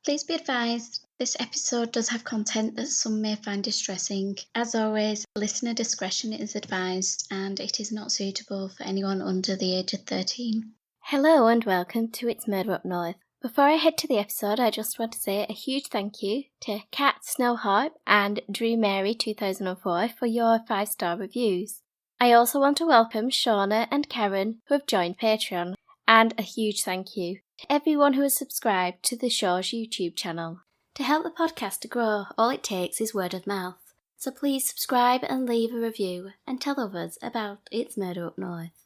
Please be advised, this episode does have content that some may find distressing. As always, listener discretion is advised and it is not suitable for anyone under the age of 13. Hello and welcome to It's Murder Up North. Before I head to the episode, I just want to say a huge thank you to Kat Snowharp and Drew Mary 2004 for your 5-star reviews. I also want to welcome Shauna and Karen who have joined Patreon, and a huge thank you to everyone who has subscribed to the show's YouTube channel. To help the podcast to grow, all it takes is word of mouth. So please subscribe and leave a review and tell others about It's Murder Up North.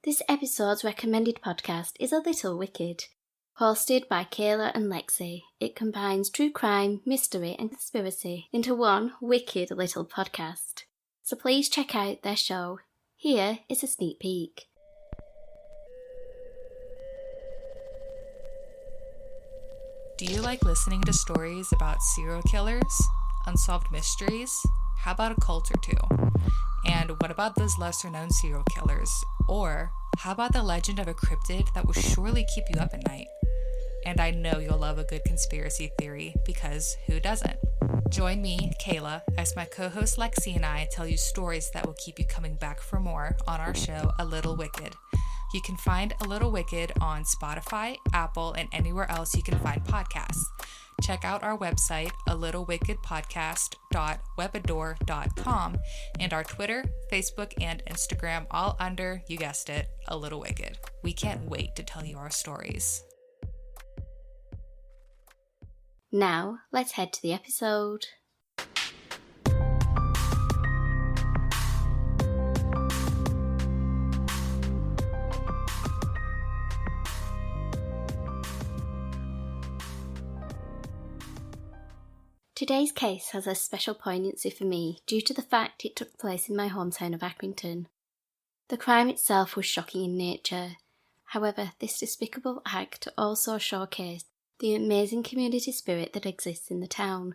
This episode's recommended podcast is A Little Wicked. Hosted by Kayla and Lexi, it combines true crime, mystery and conspiracy into one wicked little podcast. So please check out their show. Here is a sneak peek. Do you like listening to stories about serial killers, unsolved mysteries? How about a cult or two? And what about those lesser-known serial killers? Or how about the legend of a cryptid that will surely keep you up at night? And I know you'll love a good conspiracy theory, because who doesn't? Join me, Kayla, as my co-host Lexi and I tell you stories that will keep you coming back for more on our show, A Little Wicked. You can find A Little Wicked on Spotify, Apple, and anywhere else you can find podcasts. Check out our website, alittlewickedpodcast.webador.com, and our Twitter, Facebook, and Instagram, all under, you guessed it, A Little Wicked. We can't wait to tell you our stories. Now, let's head to the episode. Today's case has a special poignancy for me due to the fact it took place in my hometown of Accrington. The crime itself was shocking in nature. However, this despicable act also showcased the amazing community spirit that exists in the town,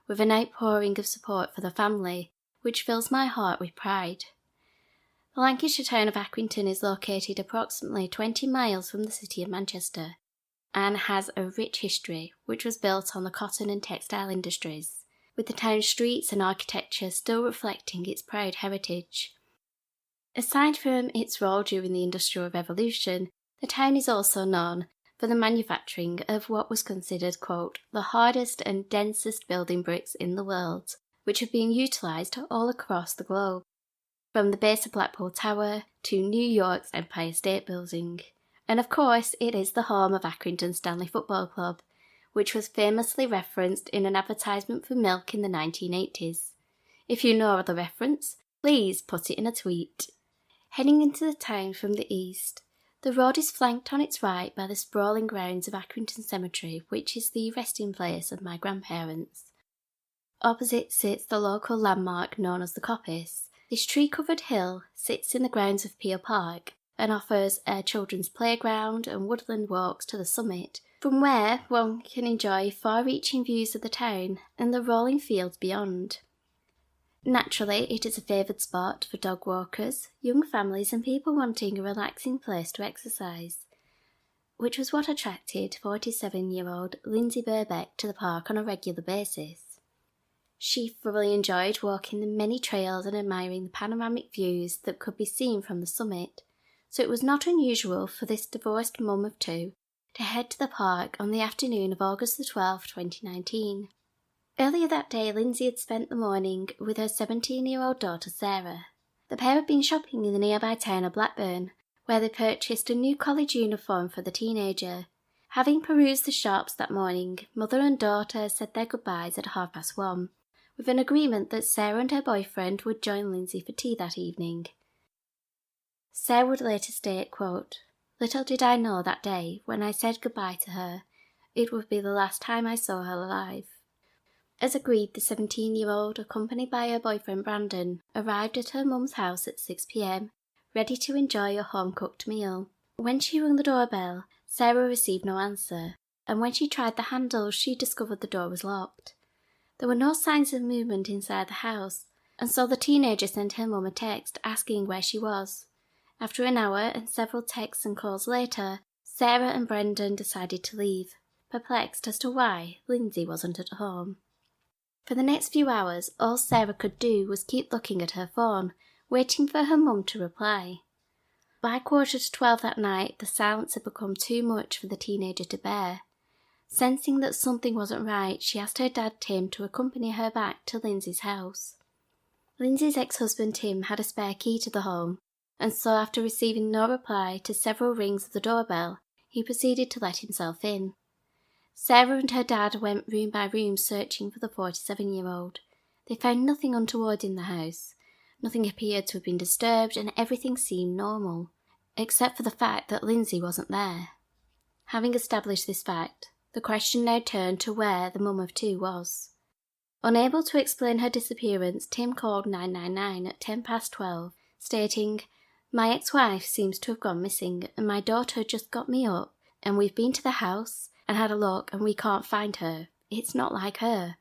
with an outpouring of support for the family, which fills my heart with pride. The Lancashire town of Accrington is located approximately 20 miles from the city of Manchester, and has a rich history which was built on the cotton and textile industries, with the town's streets and architecture still reflecting its proud heritage. Aside from its role during the Industrial Revolution, the town is also known for the manufacturing of what was considered, quote, the hardest and densest building bricks in the world, which have been utilised all across the globe, from the base of Blackpool Tower to New York's Empire State Building. And of course, it is the home of Accrington Stanley Football Club, which was famously referenced in an advertisement for milk in the 1980s. If you know the reference, please put it in a tweet. Heading into the town from the east, the road is flanked on its right by the sprawling grounds of Accrington Cemetery, which is the resting place of my grandparents. Opposite sits the local landmark known as the Coppice. This tree-covered hill sits in the grounds of Peel Park, and offers a children's playground and woodland walks to the summit, from where one can enjoy far-reaching views of the town and the rolling fields beyond. Naturally, it is a favoured spot for dog walkers, young families and people wanting a relaxing place to exercise, which was what attracted 47-year-old Lindsay Birbeck to the park on a regular basis. She thoroughly enjoyed walking the many trails and admiring the panoramic views that could be seen from the summit, so it was not unusual for this divorced mum of two to head to the park on the afternoon of August the 12th, 2019. Earlier that day, Lindsay had spent the morning with her 17-year-old daughter Sarah. The pair had been shopping in the nearby town of Blackburn, where they purchased a new college uniform for the teenager. Having perused the shops that morning, mother and daughter said their goodbyes at 1:30, with an agreement that Sarah and her boyfriend would join Lindsay for tea that evening. Sarah would later state, quote, little did I know that day, when I said goodbye to her, it would be the last time I saw her alive. As agreed, the 17-year-old, accompanied by her boyfriend Brandon, arrived at her mum's house at 6 p.m, ready to enjoy a home-cooked meal. When she rang the doorbell, Sarah received no answer, and when she tried the handle, she discovered the door was locked. There were no signs of movement inside the house, and so the teenager sent her mum a text asking where she was. After an hour and several texts and calls later, Sarah and Brendan decided to leave, perplexed as to why Lindsay wasn't at home. For the next few hours, all Sarah could do was keep looking at her phone, waiting for her mum to reply. By 11:45 that night, the silence had become too much for the teenager to bear. Sensing that something wasn't right, she asked her dad Tim to accompany her back to Lindsay's house. Lindsay's ex-husband Tim had a spare key to the home, and so after receiving no reply to several rings of the doorbell, he proceeded to let himself in. Sarah and her dad went room by room searching for the 47-year-old. They found nothing untoward in the house. Nothing appeared to have been disturbed and everything seemed normal, except for the fact that Lindsay wasn't there. Having established this fact, the question now turned to where the mum of two was. Unable to explain her disappearance, Tim called 999 at 12:10, stating, "My ex-wife seems to have gone missing and my daughter just got me up and we've been to the house and had a look and we can't find her. It's not like her."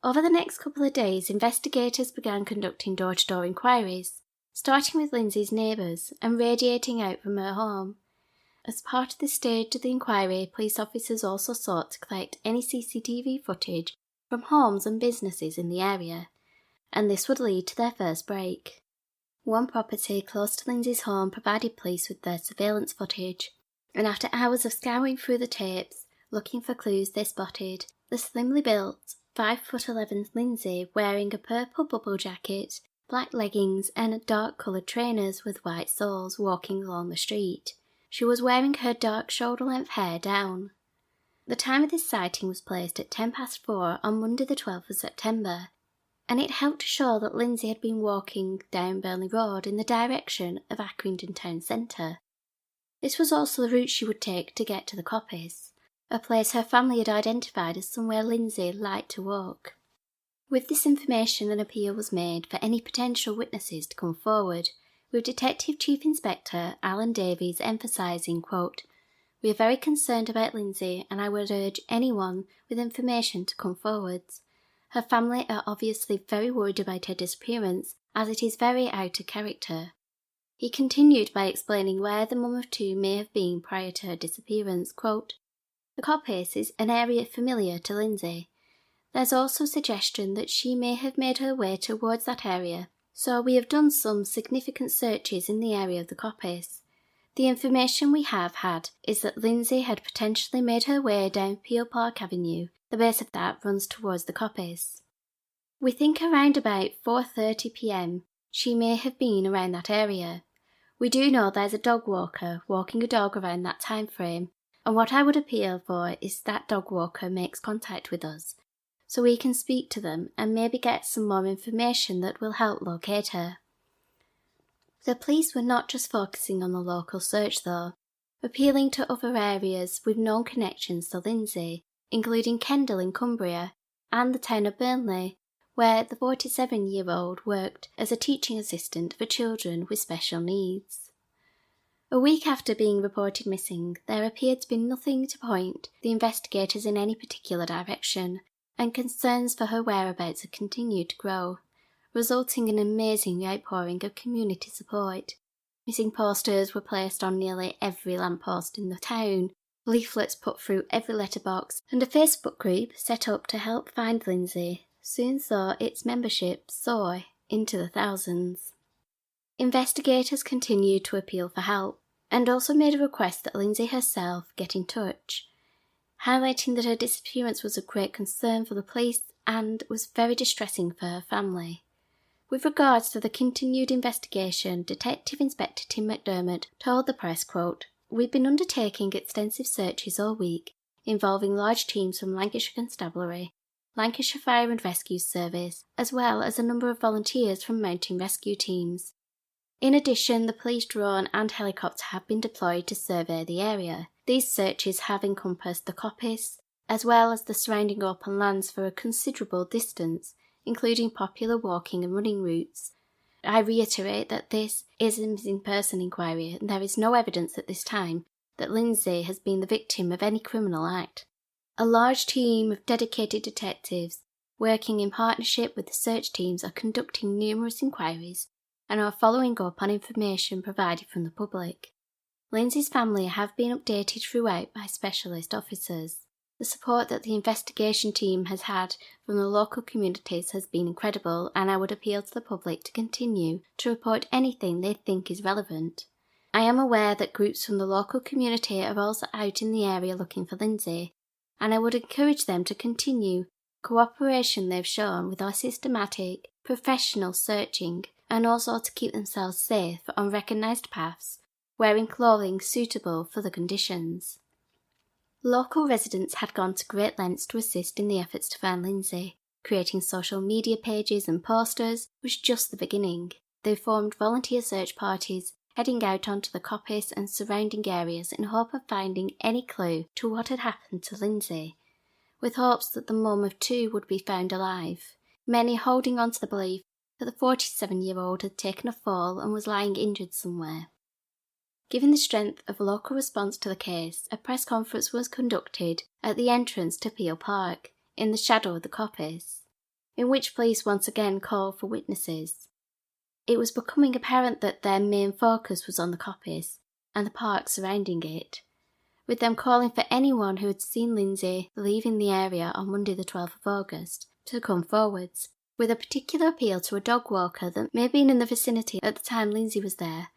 Over the next couple of days, investigators began conducting door-to-door inquiries, starting with Lindsay's neighbours and radiating out from her home. As part of this stage of the inquiry, police officers also sought to collect any CCTV footage from homes and businesses in the area, and this would lead to their first break. One property close to Lindsay's home provided police with their surveillance footage, and after hours of scouring through the tapes, looking for clues, they spotted the slimly built 5'11" Lindsay wearing a purple bubble jacket, black leggings and dark-coloured trainers with white soles walking along the street. She was wearing her dark shoulder-length hair down. The time of this sighting was placed at 4:10 on Monday the 12th of September, and it helped to show that Lindsay had been walking down Burnley Road in the direction of Accrington town centre. This was also the route she would take to get to the Coppice, a place her family had identified as somewhere Lindsay liked to walk. With this information, an appeal was made for any potential witnesses to come forward, with Detective Chief Inspector Alan Davies emphasising, quote, "We are very concerned about Lindsay and I would urge anyone with information to come forwards. Her family are obviously very worried about her disappearance as it is very out of character." He continued by explaining where the mum of two may have been prior to her disappearance, quote, "The Coppice is an area familiar to Lindsay. There's also suggestion that she may have made her way towards that area, so we have done some significant searches in the area of the Coppice. The information we have had is that Lindsay had potentially made her way down Peel Park Avenue. The base of that runs towards the Coppice. We think around about 4:30 p.m. she may have been around that area. We do know there's a dog walker walking a dog around that time frame, and what I would appeal for is that dog walker makes contact with us, so we can speak to them and maybe get some more information that will help locate her." The police were not just focusing on the local search though, appealing to other areas with known connections to Lindsay, including Kendal in Cumbria and the town of Burnley, where the 47-year-old worked as a teaching assistant for children with special needs. A week after being reported missing, there appeared to be nothing to point the investigators in any particular direction, and concerns for her whereabouts had continued to grow, resulting in an amazing outpouring of community support. Missing posters were placed on nearly every lamppost in the town, leaflets put through every letterbox, and a Facebook group set up to help find Lindsay soon saw its membership soar into the thousands. Investigators continued to appeal for help, and also made a request that Lindsay herself get in touch, highlighting that her disappearance was of great concern for the police and was very distressing for her family. With regards to the continued investigation, Detective Inspector Tim McDermott told the press, quote, "We've been undertaking extensive searches all week, involving large teams from Lancashire Constabulary, Lancashire Fire and Rescue Service, as well as a number of volunteers from mountain rescue teams. In addition, the police drone and helicopter have been deployed to survey the area. These searches have encompassed the Coppice, as well as the surrounding open lands for a considerable distance, including popular walking and running routes. I reiterate that this is a missing person inquiry and there is no evidence at this time that Lindsay has been the victim of any criminal act. A large team of dedicated detectives working in partnership with the search teams are conducting numerous inquiries and are following up on information provided from the public. Lindsay's family have been updated throughout by specialist officers. The support that the investigation team has had from the local communities has been incredible, and I would appeal to the public to continue to report anything they think is relevant. I am aware that groups from the local community are also out in the area looking for Lindsay, and I would encourage them to continue cooperation they've shown with our systematic, professional searching, and also to keep themselves safe on recognised paths, wearing clothing suitable for the conditions. Local residents had gone to great lengths to assist in the efforts to find Lindsay. Creating social media pages and posters was just the beginning. They formed volunteer search parties, heading out onto the coppice and surrounding areas in hope of finding any clue to what had happened to Lindsay, with hopes that the mum of two would be found alive, many holding on to the belief that the 47-year-old had taken a fall and was lying injured somewhere. Given the strength of local response to the case, a press conference was conducted at the entrance to Peel Park, in the shadow of the coppice, in which police once again called for witnesses. It was becoming apparent that their main focus was on the coppice and the park surrounding it, with them calling for anyone who had seen Lindsay leaving the area on Monday the 12th of August to come forwards, with a particular appeal to a dog walker that may have been in the vicinity at the time Lindsay was there,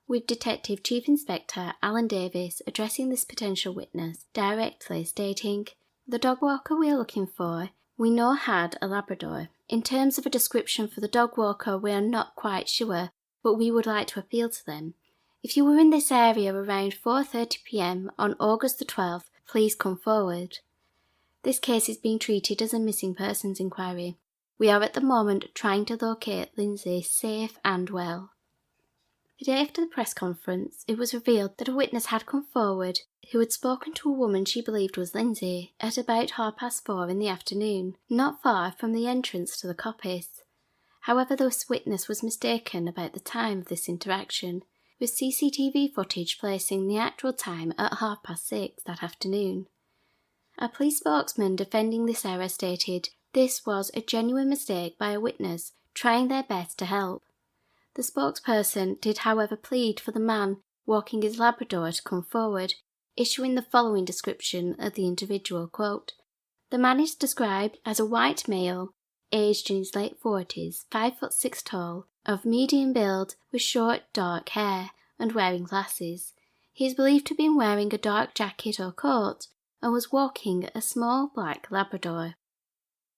with Detective Chief Inspector Alan Davis addressing this potential witness directly, stating, "The dog walker we are looking for, we know had a Labrador. In terms of a description for the dog walker, we are not quite sure, but we would like to appeal to them. If you were in this area around 4:30 p.m. on August the 12th, please come forward." This case is being treated as a missing persons inquiry. We are at the moment trying to locate Lindsay safe and well. The day after the press conference, it was revealed that a witness had come forward who had spoken to a woman she believed was Lindsay at about 4:30 in the afternoon, not far from the entrance to the coppice. However, this witness was mistaken about the time of this interaction, with CCTV footage placing the actual time at 6:30 that afternoon. A police spokesman defending this error stated this was a genuine mistake by a witness trying their best to help. The spokesperson did however plead for the man walking his Labrador to come forward, issuing the following description of the individual, quote, "The man is described as a white male, aged in his late 40s, 5'6" tall, of medium build, with short dark hair, and wearing glasses. He is believed to have been wearing a dark jacket or coat, and was walking a small black Labrador."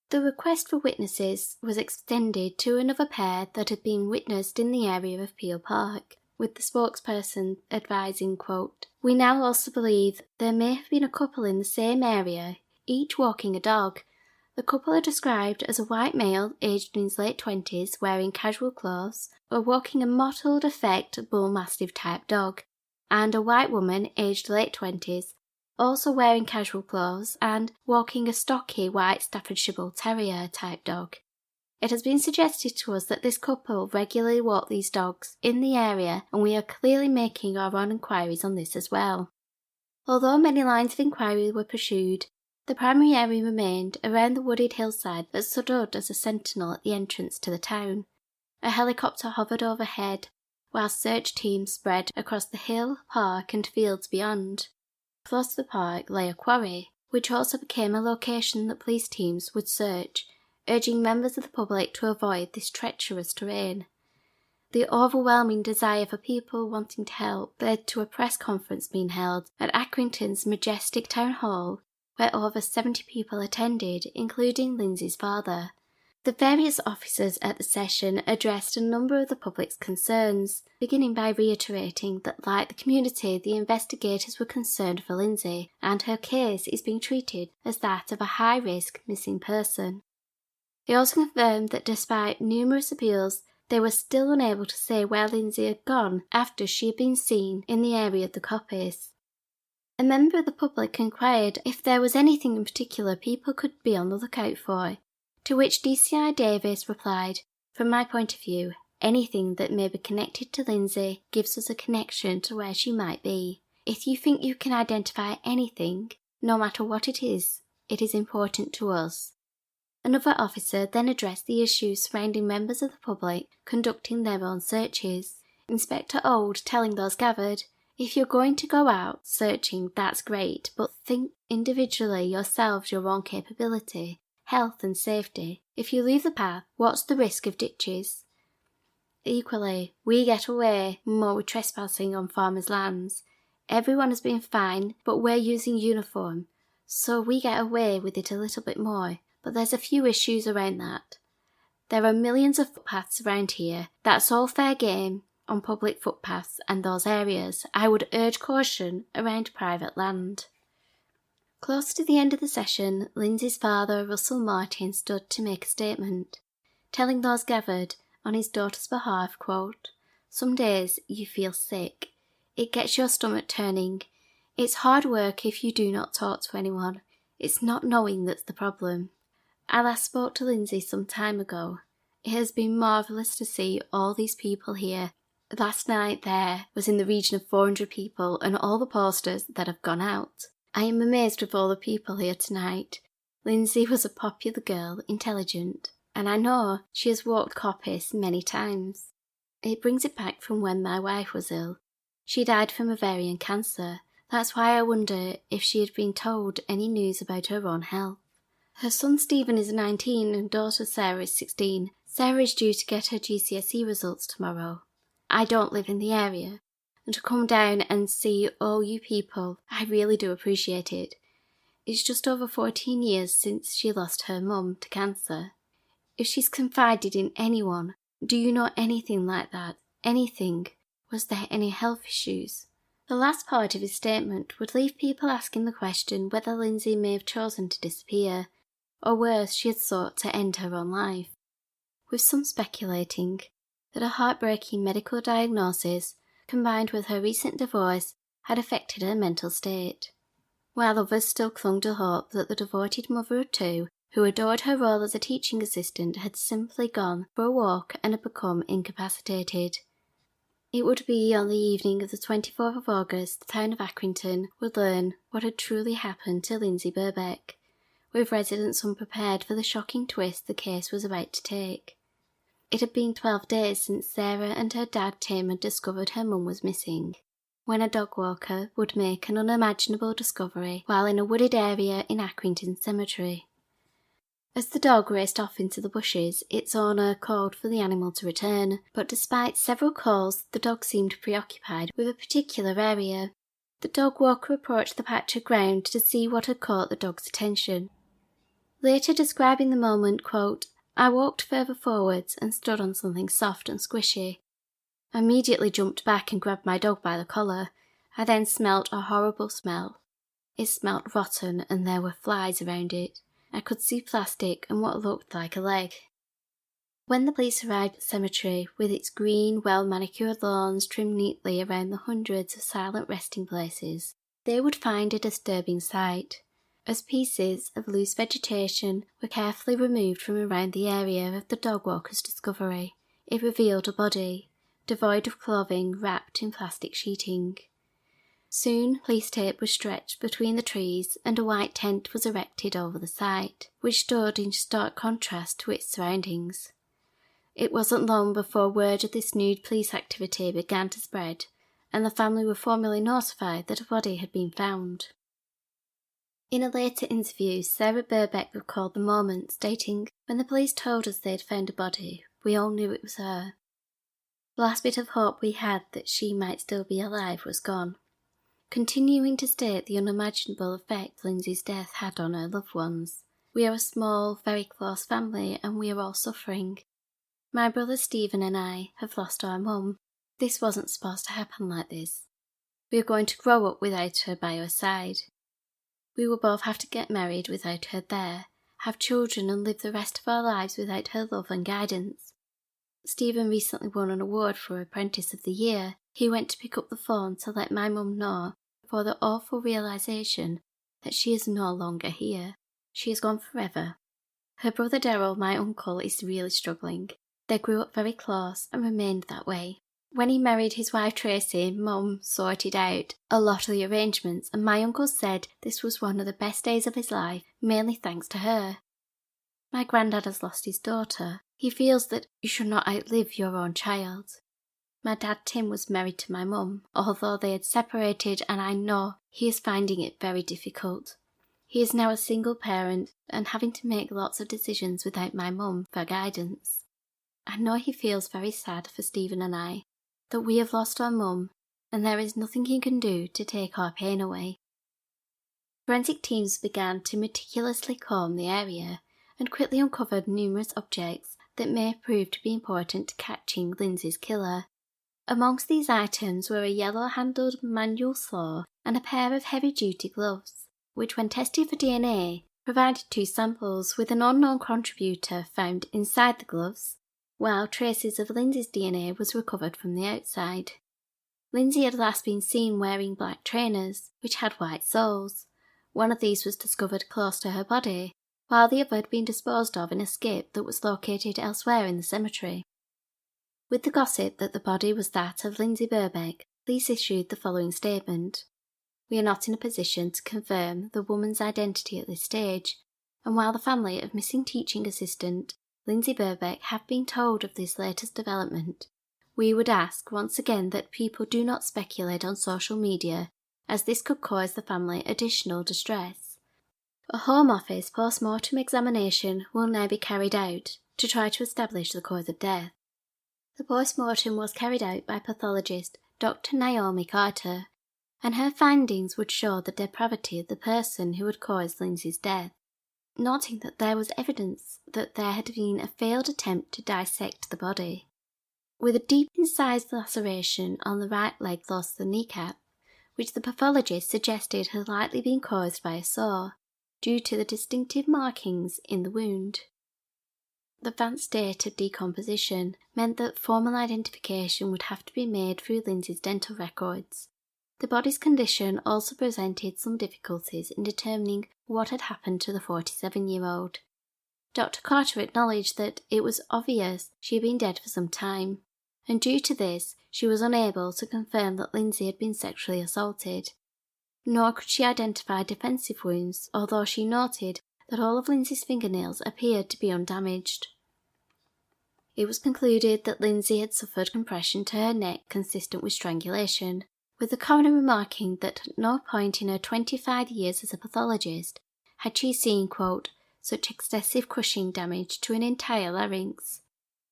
The request for witnesses was extended to another pair that had been witnessed in the area of Peel Park, with the spokesperson advising, quote, "We now also believe there may have been a couple in the same area, each walking a dog. The couple are described as a white male aged in his late 20s wearing casual clothes or walking a mottled effect bull mastiff type dog, and a white woman aged late 20s also wearing casual clothes and walking a stocky white Staffordshire Bull Terrier type dog. It has been suggested to us that this couple regularly walk these dogs in the area, and we are clearly making our own inquiries on this as well." Although many lines of inquiry were pursued, the primary area remained around the wooded hillside that stood as a sentinel at the entrance to the town. A helicopter hovered overhead, while search teams spread across the hill, park and fields beyond. Close to the park lay a quarry, which also became a location that police teams would search, urging members of the public to avoid this treacherous terrain. The overwhelming desire for people wanting to help led to a press conference being held at Accrington's majestic town hall, where over 70 people attended, including Lindsay's father. The various officers at the session addressed a number of the public's concerns, beginning by reiterating that, like the community, the investigators were concerned for Lindsay, and her case is being treated as that of a high-risk missing person. They also confirmed that despite numerous appeals, they were still unable to say where Lindsay had gone after she had been seen in the area of the coppice. A member of the public inquired if there was anything in particular people could be on the lookout for, to which DCI Davis replied, "From my point of view, anything that may be connected to Lindsay gives us a connection to where she might be. If you think you can identify anything, no matter what it is important to us." Another officer then addressed the issues surrounding members of the public conducting their own searches. Inspector Old telling those gathered, If you're going to go out searching, that's great, but think individually yourselves your own capability, health and safety. If you leave the path, what's the risk of ditches? Equally, we get away more with trespassing on farmers' lands. Everyone has been fine, but we're using uniform, so we get away with it a little bit more, but there's a few issues around that. There are millions of footpaths around here, that's all fair game on public footpaths and those areas. I would urge caution around private land. Close to the end of the session, Lindsay's father, Russell Martin, stood to make a statement, telling those gathered on his daughter's behalf, quote, "Some days you feel sick. It gets your stomach turning. It's hard work if you do not talk to anyone. It's not knowing that's the problem. I last spoke to Lindsay some time ago. It has been marvellous to see all these people here. Last night there was in the region of 400 people and all the posters that have gone out. I am amazed with all the people here tonight. Lindsay was a popular girl, intelligent, and I know she has walked coppice many times. It brings it back from when my wife was ill. She died from ovarian cancer. That's why I wonder if she had been told any news about her own health. Her son Stephen is 19 and daughter Sarah is 16. Sarah is due to get her GCSE results tomorrow. I don't live in the area, and to come down and see all you people, I really do appreciate it. It's just over 14 years since she lost her mum to cancer. If she's confided in anyone, do you know anything like that? Anything? Was there any health issues?" The last part of his statement would leave people asking the question whether Lindsay may have chosen to disappear, or worse, she had sought to end her own life, with some speculating that a heartbreaking medical diagnosis, combined with her recent divorce, had affected her mental state, while others still clung to hope that the devoted mother of two, who adored her role as a teaching assistant, had simply gone for a walk and had become incapacitated. It would be on the evening of the 24th of August the town of Accrington would learn what had truly happened to Lindsay Birbeck, with residents unprepared for the shocking twist the case was about to take. It had been 12 days since Sarah and her dad Tim had discovered her mum was missing, when a dog walker would make an unimaginable discovery while in a wooded area in Accrington Cemetery. As the dog raced off into the bushes, its owner called for the animal to return, but despite several calls, the dog seemed preoccupied with a particular area. The dog walker approached the patch of ground to see what had caught the dog's attention. Later describing the moment, quote, "I walked further forwards and stood on something soft and squishy. I immediately jumped back and grabbed my dog by the collar. I then smelt a horrible smell. It smelt rotten and there were flies around it. I could see plastic and what looked like a leg." When the police arrived at the cemetery, with its green, well-manicured lawns trimmed neatly around the hundreds of silent resting places, they would find a disturbing sight, as pieces of loose vegetation were carefully removed from around the area of the dog walker's discovery. It revealed a body, devoid of clothing, wrapped in plastic sheeting. Soon, police tape was stretched between the trees and a white tent was erected over the site, which stood in stark contrast to its surroundings. It wasn't long before word of this nude police activity began to spread, and the family were formally notified that a body had been found. In a later interview, Sarah Birbeck recalled the moment, stating, "When the police told us they'd found a body, we all knew it was her. The last bit of hope we had that she might still be alive was gone," continuing to state the unimaginable effect Lindsay's death had on her loved ones. "We are a small, very close family and we are all suffering. My brother Stephen and I have lost our mum. This wasn't supposed to happen like this. We are going to grow up without her by our side. We will both have to get married without her there, have children and live the rest of our lives without her love and guidance. Stephen recently won an award for Apprentice of the Year. He went to pick up the phone to let my mum know for the awful realisation that she is no longer here. She is gone forever. Her brother Daryl, my uncle, is really struggling. They grew up very close and remained that way. When he married his wife Tracy, Mum sorted out a lot of the arrangements and my uncle said this was one of the best days of his life, mainly thanks to her. My granddad has lost his daughter. He feels that you should not outlive your own child. My dad Tim was married to my mum, although they had separated, and I know he is finding it very difficult. He is now a single parent and having to make lots of decisions without my mum for guidance. I know he feels very sad for Stephen and I, that we have lost our mum, and there is nothing he can do to take our pain away. Forensic teams began to meticulously comb the area and quickly uncovered numerous objects that may prove to be important to catching Lindsay's killer. Amongst these items were a yellow-handled manual saw and a pair of heavy-duty gloves, which when tested for DNA provided 2 samples with an unknown contributor found inside the gloves, while traces of Lindsay's DNA was recovered from the outside. Lindsay had last been seen wearing black trainers, which had white soles. One of these was discovered close to her body, while the other had been disposed of in a skip that was located elsewhere in the cemetery. With the gossip that the body was that of Lindsay Birbeck, police issued the following statement. We are not in a position to confirm the woman's identity at this stage, and while the family of missing teaching assistant Lindsay Birbeck have been told of this latest development, we would ask once again that people do not speculate on social media, as this could cause the family additional distress. A Home Office post-mortem examination will now be carried out to try to establish the cause of death. The post-mortem was carried out by pathologist Dr. Naomi Carter, and her findings would show the depravity of the person who had caused Lindsay's death, noting that there was evidence that there had been a failed attempt to dissect the body. With a deep incised laceration on the right leg close to the kneecap, which the pathologist suggested had likely been caused by a saw, due to the distinctive markings in the wound. The advanced state of decomposition meant that formal identification would have to be made through Lindsay's dental records. The body's condition also presented some difficulties in determining what had happened to the 47-year-old. Dr. Carter acknowledged that it was obvious she had been dead for some time, and due to this she was unable to confirm that Lindsay had been sexually assaulted. Nor could she identify defensive wounds, although she noted that all of Lindsay's fingernails appeared to be undamaged. It was concluded that Lindsay had suffered compression to her neck consistent with strangulation, with the coroner remarking that at no point in her 25 years as a pathologist had she seen, quote, such excessive crushing damage to an entire larynx,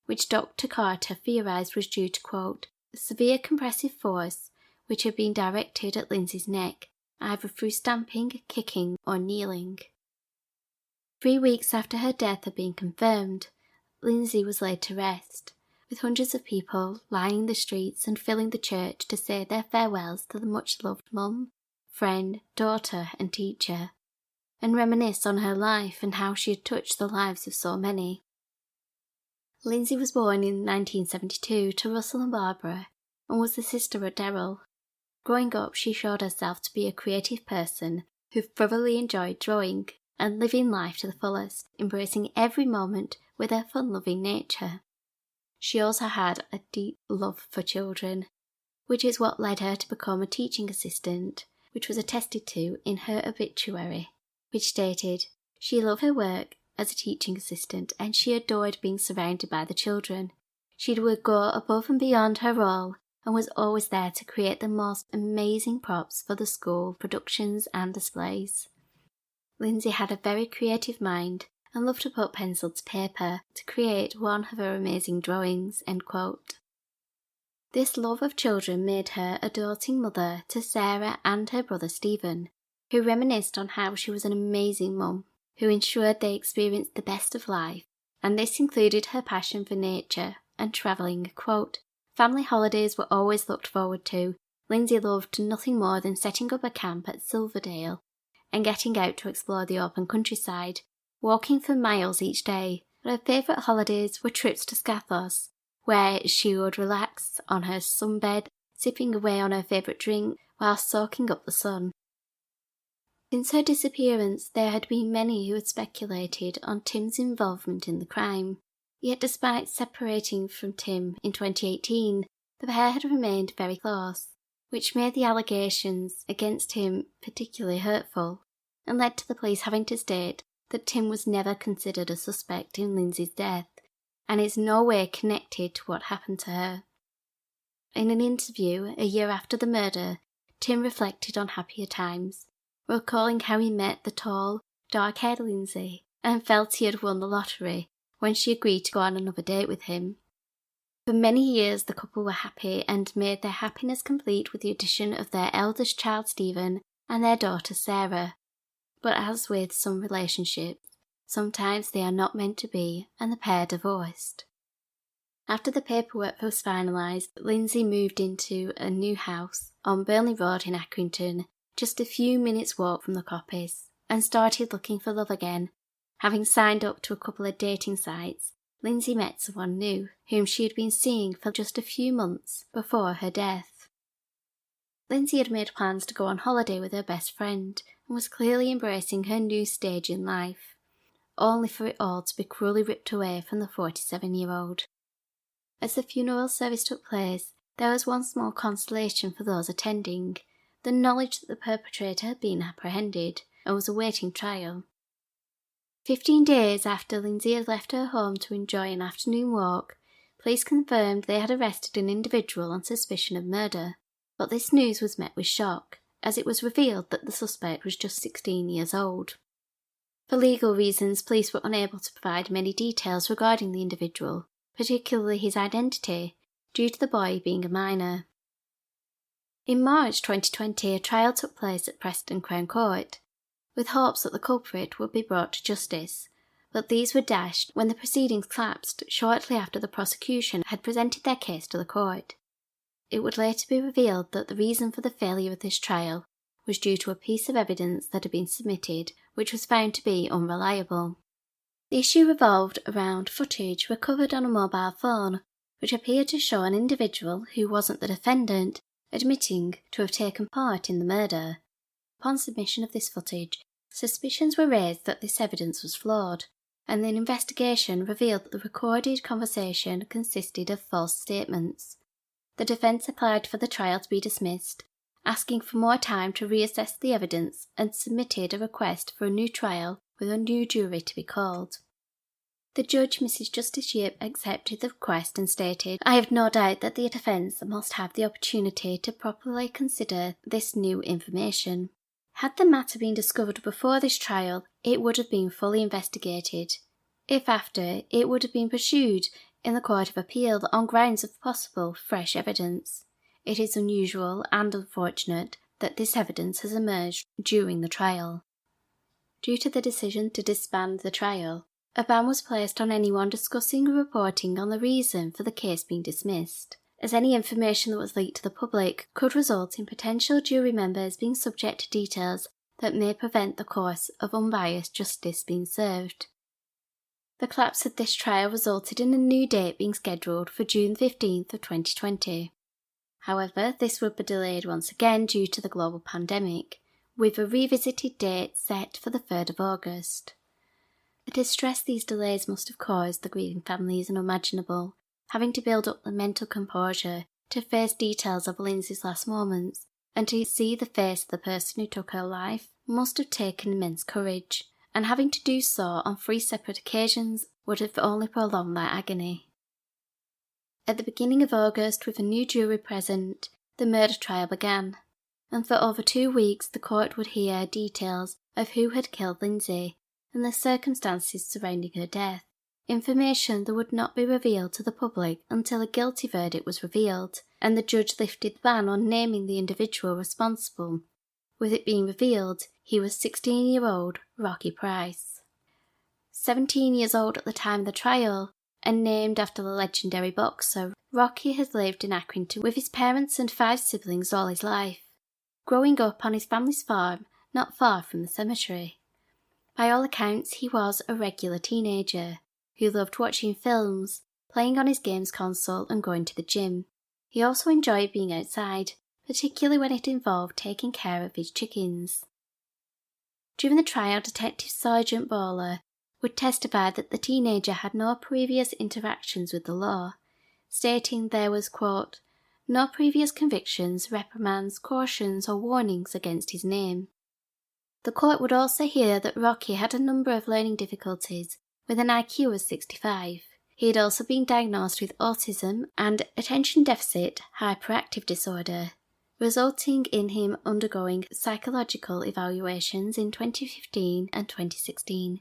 which Dr. Carter theorised was due to, quote, the severe compressive force which had been directed at Lindsay's neck, either through stamping, kicking, or kneeling. 3 weeks after her death had been confirmed, Lindsay was laid to rest, with hundreds of people lining the streets and filling the church to say their farewells to the much-loved mum, friend, daughter and teacher, and reminisce on her life and how she had touched the lives of so many. Lindsay was born in 1972 to Russell and Barbara, and was the sister of Daryl. Growing up, she showed herself to be a creative person who thoroughly enjoyed drawing and living life to the fullest, embracing every moment with her fun-loving nature. She also had a deep love for children, which is what led her to become a teaching assistant, which was attested to in her obituary, which stated, she loved her work as a teaching assistant and she adored being surrounded by the children. She would go above and beyond her role and was always there to create the most amazing props for the school productions and displays. Lindsay had a very creative mind and loved to put pencil to paper to create one of her amazing drawings, end quote. This love of children made her a doting mother to Sarah and her brother Stephen, who reminisced on how she was an amazing mum, who ensured they experienced the best of life, and this included her passion for nature and travelling, quote, family holidays were always looked forward to. Lindsay loved nothing more than setting up a camp at Silverdale and getting out to explore the open countryside, walking for miles each day. Her favourite holidays were trips to Scathos, where she would relax on her sunbed, sipping away on her favourite drink while soaking up the sun. Since her disappearance, there had been many who had speculated on Tim's involvement in the crime. Yet despite separating from Tim in 2018, the pair had remained very close, which made the allegations against him particularly hurtful, and led to the police having to state that Tim was never considered a suspect in Lindsay's death, and is no way connected to what happened to her. In an interview a year after the murder, Tim reflected on happier times, recalling how he met the tall, dark-haired Lindsay and felt he had won the lottery when she agreed to go on another date with him. For many years the couple were happy and made their happiness complete with the addition of their eldest child Stephen and their daughter Sarah. But as with some relationships, sometimes they are not meant to be and the pair divorced. After the paperwork was finalised, Lindsay moved into a new house on Burnley Road in Accrington, just a few minutes' walk from the Coppys, and started looking for love again. Having signed up to a couple of dating sites, Lindsay met someone new, whom she had been seeing for just a few months before her death. Lindsay had made plans to go on holiday with her best friend and was clearly embracing her new stage in life, only for it all to be cruelly ripped away from the 47-year-old. As the funeral service took place, there was one small consolation for those attending, the knowledge that the perpetrator had been apprehended and was awaiting trial. 15 days after Lindsay had left her home to enjoy an afternoon walk, police confirmed they had arrested an individual on suspicion of murder, but this news was met with shock, as it was revealed that the suspect was just 16 years old. For legal reasons, police were unable to provide many details regarding the individual, particularly his identity, due to the boy being a minor. In March 2020, a trial took place at Preston Crown Court, with hopes that the culprit would be brought to justice, but these were dashed when the proceedings collapsed shortly after the prosecution had presented their case to the court. It would later be revealed that the reason for the failure of this trial was due to a piece of evidence that had been submitted which was found to be unreliable. The issue revolved around footage recovered on a mobile phone, which appeared to show an individual who wasn't the defendant admitting to have taken part in the murder. Upon submission of this footage, suspicions were raised that this evidence was flawed, and an investigation revealed that the recorded conversation consisted of false statements. The defence applied for the trial to be dismissed, asking for more time to reassess the evidence, and submitted a request for a new trial with a new jury to be called. The judge, Mrs. Justice Yip, accepted the request and stated, "I have no doubt that the defence must have the opportunity to properly consider this new information. Had the matter been discovered before this trial, it would have been fully investigated. If after, it would have been pursued in the Court of Appeal on grounds of possible fresh evidence. It is unusual and unfortunate that this evidence has emerged during the trial." Due to the decision to disband the trial, a ban was placed on anyone discussing or reporting on the reason for the case being dismissed, as any information that was leaked to the public could result in potential jury members being subject to details that may prevent the course of unbiased justice being served. The collapse of this trial resulted in a new date being scheduled for June 15th of 2020. However, this would be delayed once again due to the global pandemic, with a revisited date set for the 3rd of August. The distress these delays must have caused the grieving families is unimaginable, having to build up the mental composure to face details of Lindsay's last moments, and to see the face of the person who took her life must have taken immense courage, and having to do so on 3 separate occasions would have only prolonged their agony. At the beginning of August, with a new jury present, the murder trial began, and for over 2 weeks the court would hear details of who had killed Lindsay and the circumstances surrounding her death, information that would not be revealed to the public until a guilty verdict was revealed, and the judge lifted the ban on naming the individual responsible, with it being revealed he was 16-year-old Rocky Price. 17 years old at the time of the trial, and named after the legendary boxer, Rocky had lived in Accrington with his parents and 5 siblings all his life, growing up on his family's farm not far from the cemetery. By all accounts, he was a regular teenager who loved watching films, playing on his games console and going to the gym. He also enjoyed being outside, particularly when it involved taking care of his chickens. During the trial, Detective Sergeant Bowler would testify that the teenager had no previous interactions with the law, stating there was, quote, "no previous convictions, reprimands, cautions or warnings against his name." The court would also hear that Rocky had a number of learning difficulties with an IQ of 65. He had also been diagnosed with autism and attention deficit hyperactive disorder, resulting in him undergoing psychological evaluations in 2015 and 2016.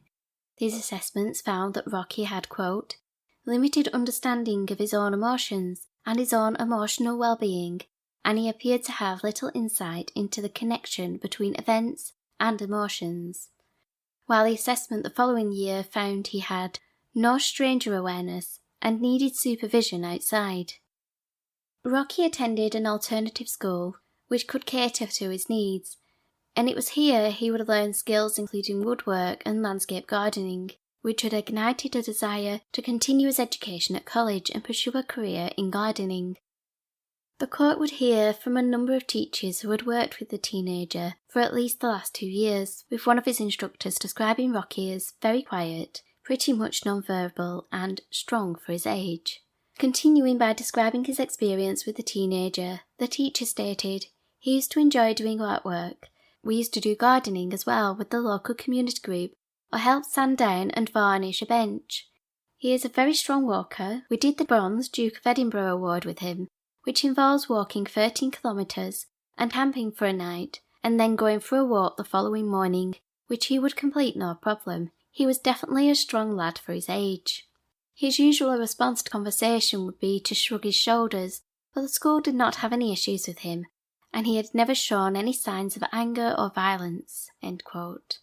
These assessments found that Rocky had, quote, limited understanding of his own emotions and his own emotional well-being, and he appeared to have little insight into the connection between events and emotions. While the assessment the following year found he had no stranger awareness and needed supervision outside. Rocky attended an alternative school which could cater to his needs, and it was here he would learn skills including woodwork and landscape gardening, which had ignited a desire to continue his education at college and pursue a career in gardening. The court would hear from a number of teachers who had worked with the teenager for at least the last 2 years, with one of his instructors describing Rocky as very quiet, pretty much non-verbal, and strong for his age. Continuing by describing his experience with the teenager, the teacher stated, he used to enjoy doing artwork. We used to do gardening as well with the local community group, or help sand down and varnish a bench. He is a very strong walker. We did the Bronze Duke of Edinburgh Award with him, which involves walking 13 kilometres and camping for a night, and then going for a walk the following morning, which he would complete no problem. He was definitely a strong lad for his age. His usual response to conversation would be to shrug his shoulders, but the school did not have any issues with him, and he had never shown any signs of anger or violence. End quote.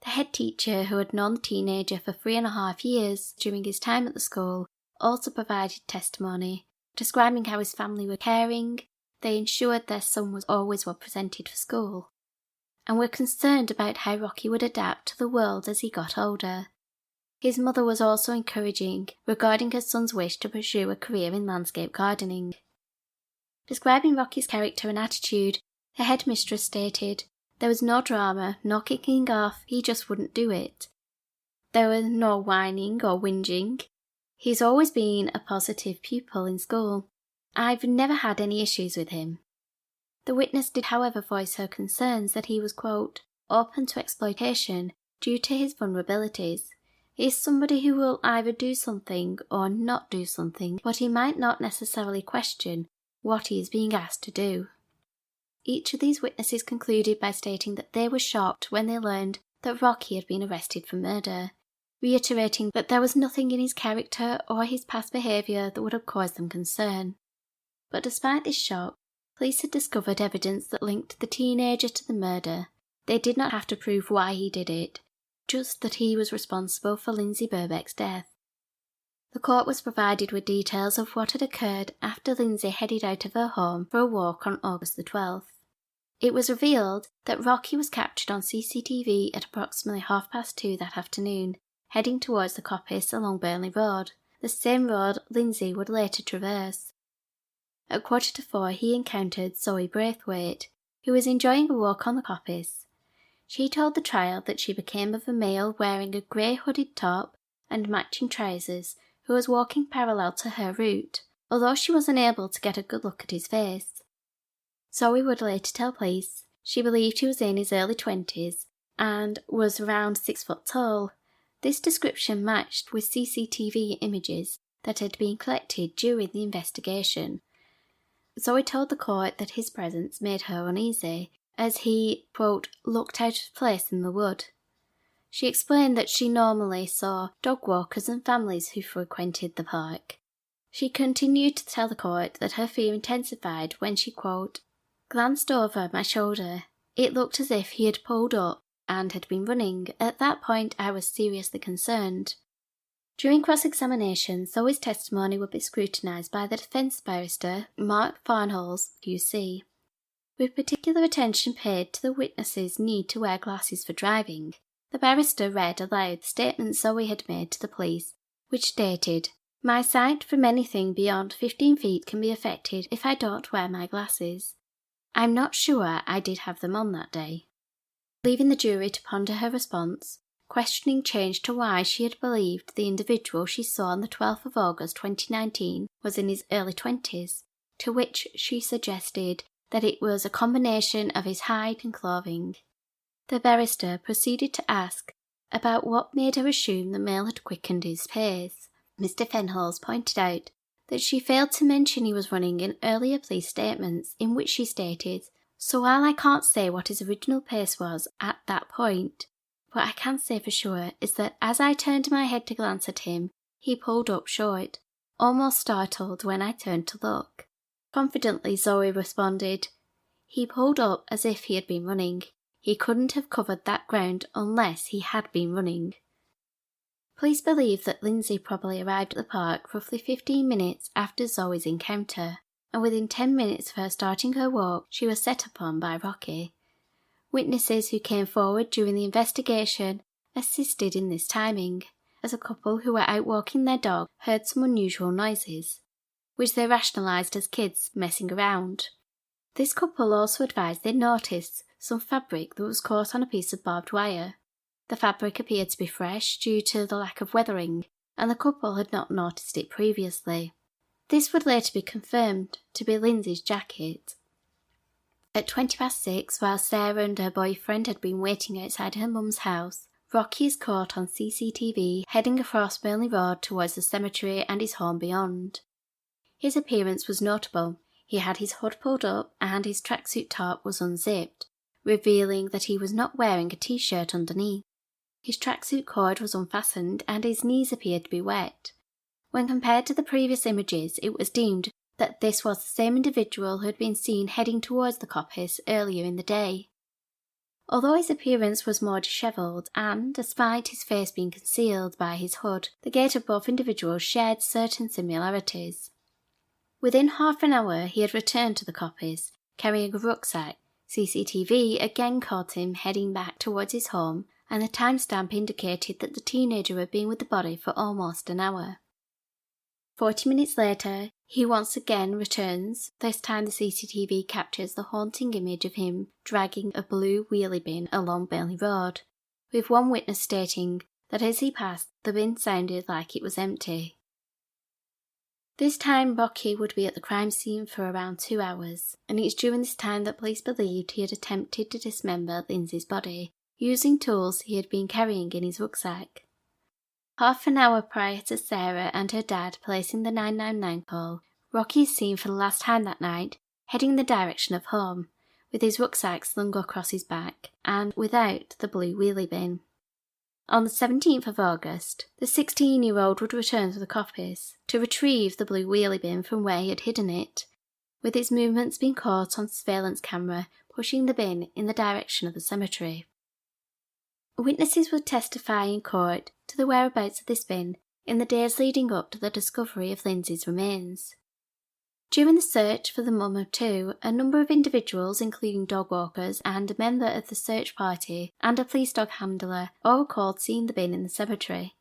The head teacher, who had known the teenager for 3.5 years during his time at the school, also provided testimony, describing how his family were caring. They ensured their son was always well presented for school, and were concerned about how Rocky would adapt to the world as he got older. His mother was also encouraging regarding her son's wish to pursue a career in landscape gardening. Describing Rocky's character and attitude, the headmistress stated, there was no drama, no kicking off, he just wouldn't do it. There was no whining or whinging. He's always been a positive pupil in school. I've never had any issues with him. The witness did, however, voice her concerns that he was, quote, open to exploitation due to his vulnerabilities. He is somebody who will either do something or not do something, but he might not necessarily question what he is being asked to do. Each of these witnesses concluded by stating that they were shocked when they learned that Rocky had been arrested for murder, reiterating that there was nothing in his character or his past behaviour that would have caused them concern. But despite this shock, police had discovered evidence that linked the teenager to the murder. They did not have to prove why he did it, just that he was responsible for Lindsay Birbeck's death. The court was provided with details of what had occurred after Lindsay headed out of her home for a walk on August the 12th. It was revealed that Rocky was captured on CCTV at approximately 2:30 that afternoon, heading towards the coppice along Burnley Road, the same road Lindsay would later traverse. At 4:45 he encountered Zoe Braithwaite, who was enjoying a walk on the coppice. She told the trial that she became of a male wearing a grey hooded top and matching trousers who was walking parallel to her route, although she was unable to get a good look at his face. Zoe would later tell police she believed he was in his early 20s and was around 6 foot tall. This description matched with CCTV images that had been collected during the investigation. Zoe told the court that his presence made her uneasy, as he, quote, looked out of place in the wood. She explained that she normally saw dog walkers and families who frequented the park. She continued to tell the court that her fear intensified when she, quote, glanced over my shoulder. It looked as if he had pulled up and had been running. At that point I was seriously concerned. During cross-examination, Zoe's testimony would be scrutinised by the defence barrister, Mark Farnhalls, QC, with particular attention paid to the witness's need to wear glasses for driving. The barrister read aloud the statement Zoe had made to the police, which stated, my sight from anything beyond 15 feet can be affected if I don't wear my glasses. I'm not sure I did have them on that day. Leaving the jury to ponder her response, questioning changed to why she had believed the individual she saw on the 12th of August 2019 was in his early 20s, to which she suggested that it was a combination of his height and clothing. The barrister proceeded to ask about what made her assume the male had quickened his pace. Mr. Fenholz pointed out that she failed to mention he was running in earlier police statements in which she stated, "So while I can't say what his original pace was at that point, what I can say for sure is that as I turned my head to glance at him, he pulled up short, almost startled when I turned to look." Confidently, Zoe responded, "He pulled up as if he had been running. He couldn't have covered that ground unless he had been running." Police believe that Lindsay probably arrived at the park roughly 15 minutes after Zoe's encounter, and within 10 minutes of her starting her walk, she was set upon by Rocky. Witnesses who came forward during the investigation assisted in this timing, as a couple who were out walking their dog heard some unusual noises, which they rationalised as kids messing around. This couple also advised they noticed some fabric that was caught on a piece of barbed wire. The fabric appeared to be fresh due to the lack of weathering, and the couple had not noticed it previously. This would later be confirmed to be Lindsay's jacket. At 6:20, while Sarah and her boyfriend had been waiting outside her mum's house, Rocky is caught on CCTV heading across Burnley Road towards the cemetery and his home beyond. His appearance was notable. He had his hood pulled up and his tracksuit top was unzipped, revealing that he was not wearing a t-shirt underneath. His tracksuit cord was unfastened and his knees appeared to be wet. When compared to the previous images, it was deemed that this was the same individual who had been seen heading towards the coppice earlier in the day. Although his appearance was more dishevelled and, despite his face being concealed by his hood, the gait of both individuals shared certain similarities. Within half an hour he had returned to the coppice, carrying a rucksack. CCTV again caught him heading back towards his home, and the timestamp indicated that the teenager had been with the body for almost an hour. 40 minutes later, he once again returns. This time the CCTV captures the haunting image of him dragging a blue wheelie bin along Burnley Road, with one witness stating that as he passed, the bin sounded like it was empty. This time Rocky would be at the crime scene for around 2 hours, and it's during this time that police believed he had attempted to dismember Lindsay's body, using tools he had been carrying in his rucksack. Half an hour prior to Sarah and her dad placing the 999 call, Rocky is seen for the last time that night, heading in the direction of home, with his rucksack slung across his back, and without the blue wheelie bin. On the 17th of August, the 16-year-old would return to the coppice to retrieve the blue wheelie bin from where he had hidden it, with its movements being caught on surveillance camera pushing the bin in the direction of the cemetery. Witnesses would testify in court to the whereabouts of this bin in the days leading up to the discovery of Lindsay's remains. During the search for the mum of two, a number of individuals, including dog walkers and a member of the search party and a police dog handler, all recalled seeing the bin in the cemetery,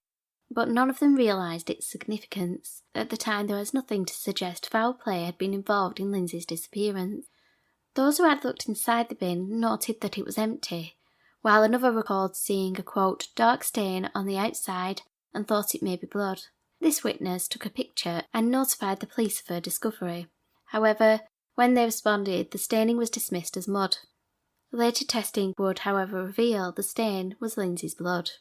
but none of them realised its significance. At the time, there was nothing to suggest foul play had been involved in Lindsay's disappearance. Those who had looked inside the bin noted that it was empty, while another recalled seeing a, quote, dark stain on the outside and thought it may be blood. This witness took a picture and notified the police of her discovery. However, when they responded, the staining was dismissed as mud. Later testing would, however, reveal the stain was Lindsay's blood.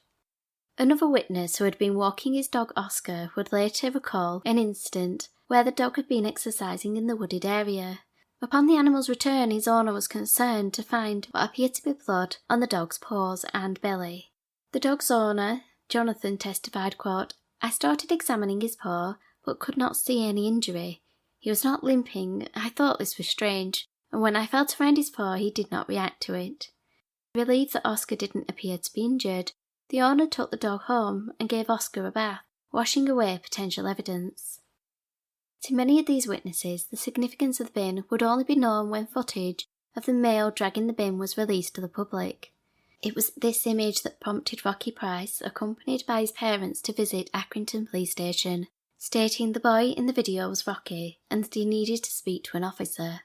Another witness who had been walking his dog Oscar would later recall an incident where the dog had been exercising in the wooded area. Upon the animal's return, his owner was concerned to find what appeared to be blood on the dog's paws and belly. The dog's owner, Jonathan, testified, quote, I started examining his paw, but could not see any injury. He was not limping. I thought this was strange, and when I felt around his paw, he did not react to it. Relieved that Oscar didn't appear to be injured, the owner took the dog home and gave Oscar a bath, washing away potential evidence. To many of these witnesses, the significance of the bin would only be known when footage of the male dragging the bin was released to the public. It was this image that prompted Rocky Price, accompanied by his parents, to visit Accrington police station, stating the boy in the video was Rocky and that he needed to speak to an officer.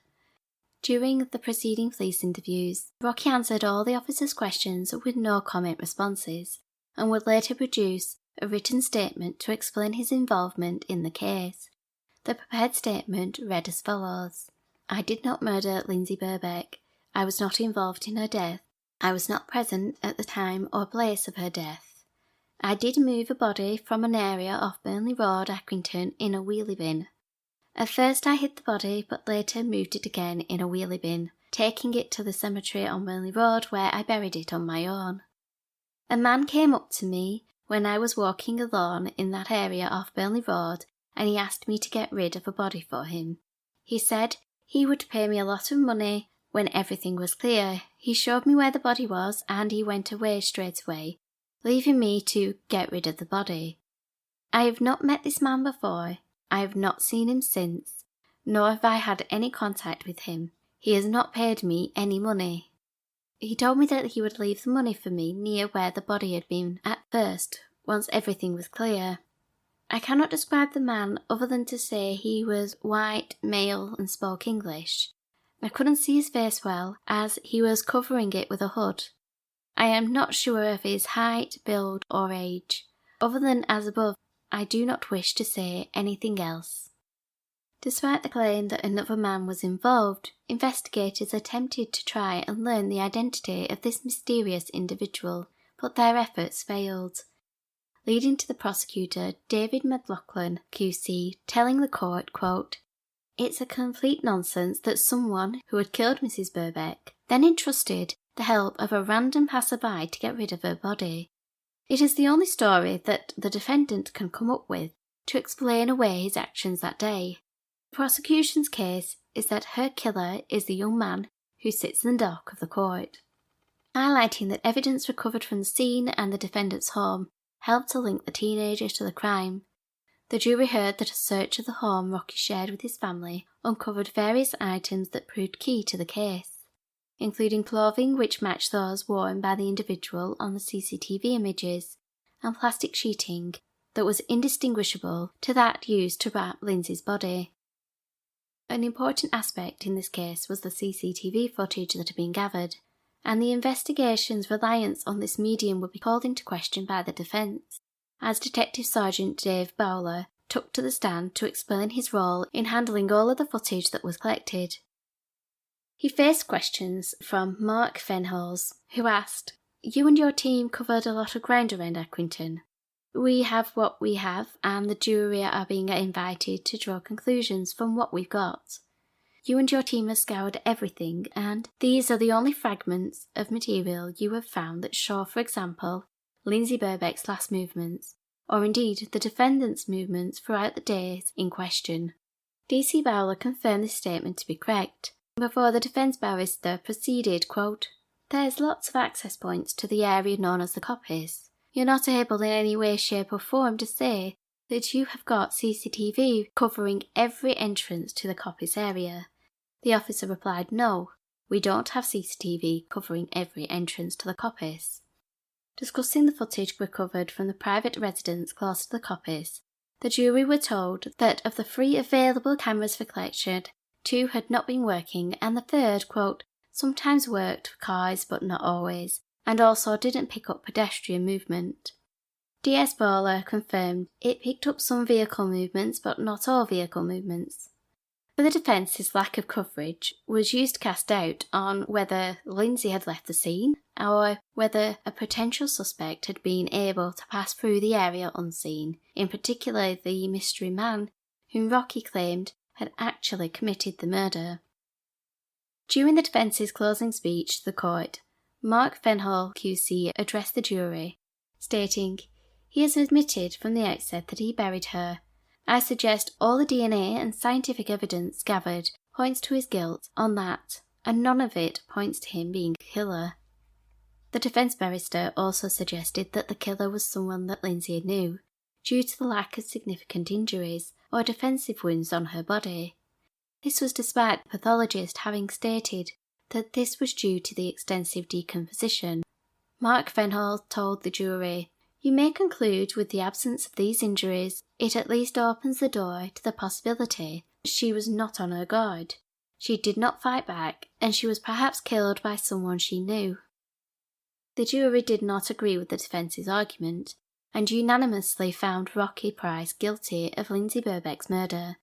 During the preceding police interviews, Rocky answered all the officers' questions with no comment responses, and would later produce a written statement to explain his involvement in the case. The prepared statement read as follows: I did not murder Lindsay Birbeck. I was not involved in her death. I was not present at the time or place of her death. I did move a body from an area off Burnley Road, Accrington, in a wheelie bin. At first I hid the body, but later moved it again in a wheelie bin, taking it to the cemetery on Burnley Road where I buried it on my own. A man came up to me when I was walking alone in that area off Burnley Road, and he asked me to get rid of a body for him. He said he would pay me a lot of money when everything was clear. He showed me where the body was and he went away straight away, leaving me to get rid of the body. I have not met this man before. I have not seen him since, nor have I had any contact with him. He has not paid me any money. He told me that he would leave the money for me near where the body had been at first, once everything was clear. I cannot describe the man other than to say he was white, male, and spoke English. I couldn't see his face well, as he was covering it with a hood. I am not sure of his height, build, or age. Other than as above, I do not wish to say anything else. Despite the claim that another man was involved, investigators attempted to try and learn the identity of this mysterious individual, but their efforts failed, leading to the prosecutor, David McLaughlin, QC, telling the court, quote, "It's a complete nonsense that someone who had killed Mrs. Birbeck then entrusted the help of a random passerby to get rid of her body. It is the only story that the defendant can come up with to explain away his actions that day. The prosecution's case is that her killer is the young man who sits in the dock of the court," highlighting that evidence recovered from the scene and the defendant's home helped to link the teenager to the crime. The jury heard that a search of the home Rocky shared with his family uncovered various items that proved key to the case, including clothing which matched those worn by the individual on the CCTV images, and plastic sheeting that was indistinguishable to that used to wrap Lindsay's body. An important aspect in this case was the CCTV footage that had been gathered, and the investigation's reliance on this medium would be called into question by the defence, as Detective Sergeant Dave Bowler took to the stand to explain his role in handling all of the footage that was collected. He faced questions from Mark Fenholz, who asked, "You and your team covered a lot of ground around Accrington. We have what we have, and the jury are being invited to draw conclusions from what we've got. You and your team have scoured everything, and these are the only fragments of material you have found that show, for example, Lindsay Birbeck's last movements, or indeed the defendant's movements throughout the days in question." DC Bowler confirmed this statement to be correct, before the defence barrister proceeded, quote, "There's lots of access points to the area known as the Coppice. You're not able in any way, shape or form to say that you have got CCTV covering every entrance to the Coppice area." The officer replied, "No, we don't have CCTV covering every entrance to the Coppice." Discussing the footage recovered from the private residence close to the Coppice, the jury were told that of the 3 available cameras for collection, 2 had not been working and the third, quote, "sometimes worked for cars but not always, and also didn't pick up pedestrian movement." DS Bowler confirmed it picked up some vehicle movements but not all vehicle movements. For the defence, his lack of coverage was used to cast doubt on whether Lindsay had left the scene or whether a potential suspect had been able to pass through the area unseen, in particular the mystery man whom Rocky claimed had actually committed the murder. During the defence's closing speech to the court, Mark Fenholz QC addressed the jury, stating, "He has admitted from the outset that he buried her. I suggest all the DNA and scientific evidence gathered points to his guilt on that, and none of it points to him being a killer." The defence barrister also suggested that the killer was someone that Lindsay knew, due to the lack of significant injuries or defensive wounds on her body. This was despite the pathologist having stated that this was due to the extensive decomposition. Mark Fenholz told the jury, "You may conclude with the absence of these injuries, it at least opens the door to the possibility that she was not on her guard. She did not fight back, and she was perhaps killed by someone she knew." The jury did not agree with the defence's argument, and unanimously found Rocky Price guilty of Lindsay Birbeck's murder.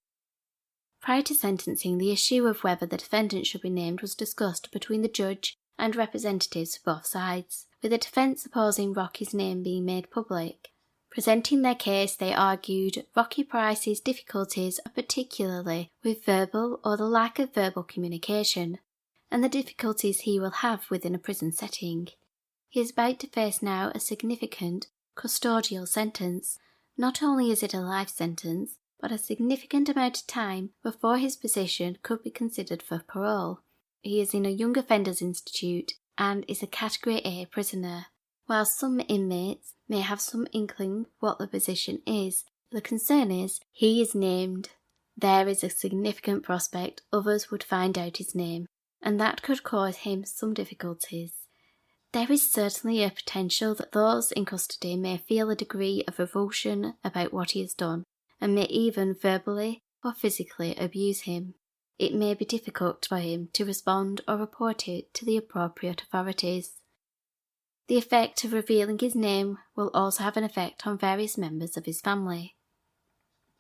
Prior to sentencing, the issue of whether the defendant should be named was discussed between the judge and representatives for both sides, with the defence opposing Rocky's name being made public. Presenting their case, they argued Rocky Price's difficulties are particularly with verbal or the lack of verbal communication, and the difficulties he will have within a prison setting. He is about to face now a significant custodial sentence. Not only is it a life sentence, but a significant amount of time before his position could be considered for parole. He is in a young offenders institute and is a Category A prisoner. While some inmates may have some inkling what the position is, the concern is he is named. There is a significant prospect others would find out his name, and that could cause him some difficulties. There is certainly a potential that those in custody may feel a degree of revulsion about what he has done, and may even verbally or physically abuse him. It may be difficult for him to respond or report it to the appropriate authorities. The effect of revealing his name will also have an effect on various members of his family.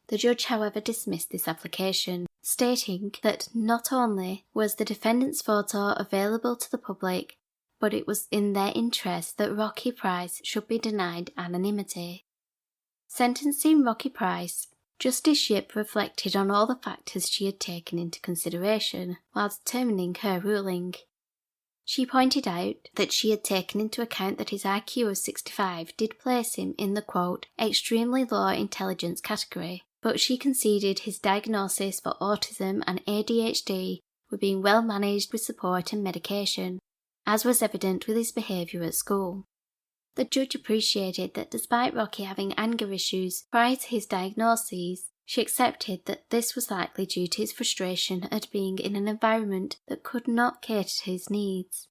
The judge, however, dismissed this application, stating that not only was the defendant's photo available to the public, but it was in their interest that Rocky Price should be denied anonymity. Sentencing Rocky Price, Justice Shipp reflected on all the factors she had taken into consideration while determining her ruling. She pointed out that she had taken into account that his IQ of 65 did place him in the, quote, extremely low intelligence category, but she conceded his diagnosis for autism and ADHD were being well managed with support and medication, as was evident with his behaviour at school. The judge appreciated that despite Rocky having anger issues prior to his diagnoses, she accepted that this was likely due to his frustration at being in an environment that could not cater to his needs,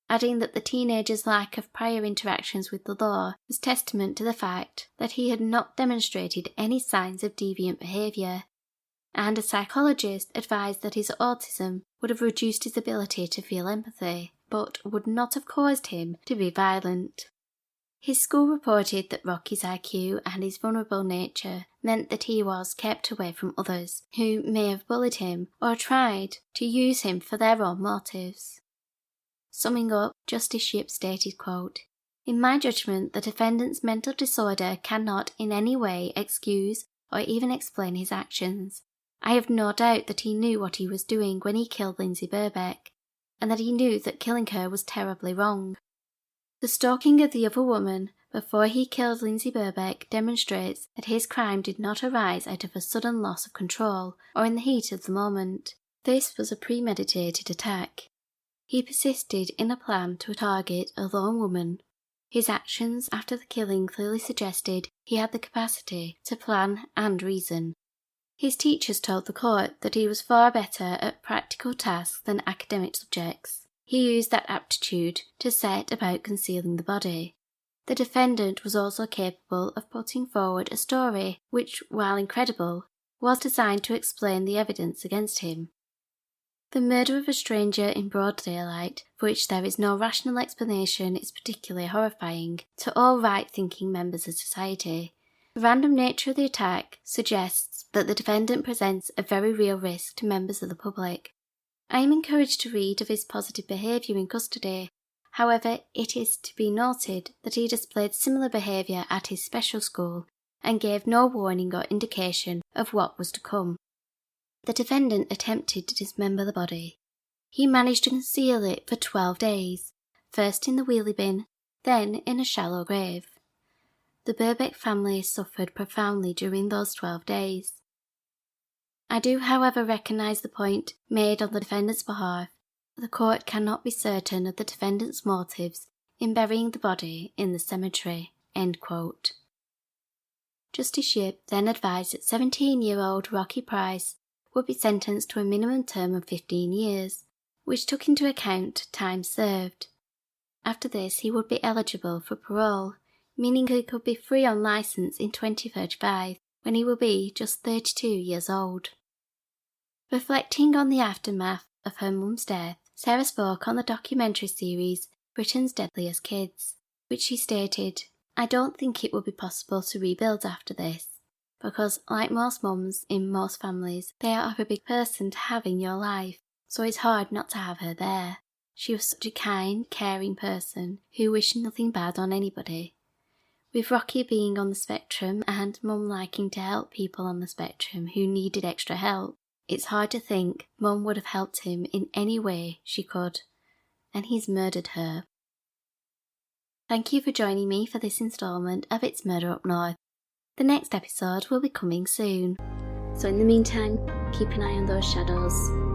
adding that the teenager's lack of prior interactions with the law was testament to the fact that he had not demonstrated any signs of deviant behaviour, and a psychologist advised that his autism would have reduced his ability to feel empathy, but would not have caused him to be violent. His school reported that Rocky's IQ and his vulnerable nature meant that he was kept away from others who may have bullied him or tried to use him for their own motives. Summing up, Justice Shipp stated, quote, in my judgment, the defendant's mental disorder cannot in any way excuse or even explain his actions. I have no doubt that he knew what he was doing when he killed Lindsay Birbeck, and that he knew that killing her was terribly wrong. The stalking of the other woman before he killed Lindsay Birbeck demonstrates that his crime did not arise out of a sudden loss of control or in the heat of the moment. This was a premeditated attack. He persisted in a plan to target a lone woman. His actions after the killing clearly suggested he had the capacity to plan and reason. His teachers told the court that he was far better at practical tasks than academic subjects. He used that aptitude to set about concealing the body. The defendant was also capable of putting forward a story which, while incredible, was designed to explain the evidence against him. The murder of a stranger in broad daylight, for which there is no rational explanation, is particularly horrifying to all right-thinking members of society. The random nature of the attack suggests that the defendant presents a very real risk to members of the public. I am encouraged to read of his positive behaviour in custody. However, it is to be noted that he displayed similar behaviour at his special school and gave no warning or indication of what was to come. The defendant attempted to dismember the body. He managed to conceal it for 12 days, first in the wheelie bin, then in a shallow grave. The Birbeck family suffered profoundly during those 12 days. I do, however, recognise the point made on the defendant's behalf. The court cannot be certain of the defendant's motives in burying the body in the cemetery. End quote. Justice Shipp then advised that 17-year-old Rocky Price would be sentenced to a minimum term of 15 years, which took into account time served. After this, he would be eligible for parole, meaning he could be free on licence in 2035, when he will be just 32 years old. Reflecting on the aftermath of her mum's death, Sarah spoke on the documentary series Britain's Deadliest Kids, which she stated, I don't think it will be possible to rebuild after this, because like most mums in most families, they are a big person to have in your life, so it's hard not to have her there. She was such a kind, caring person who wished nothing bad on anybody. With Rocky being on the spectrum and Mum liking to help people on the spectrum who needed extra help, it's hard to think Mum would have helped him in any way she could, and he's murdered her. Thank you for joining me for this instalment of It's Murder Up North. The next episode will be coming soon. So in the meantime, keep an eye on those shadows.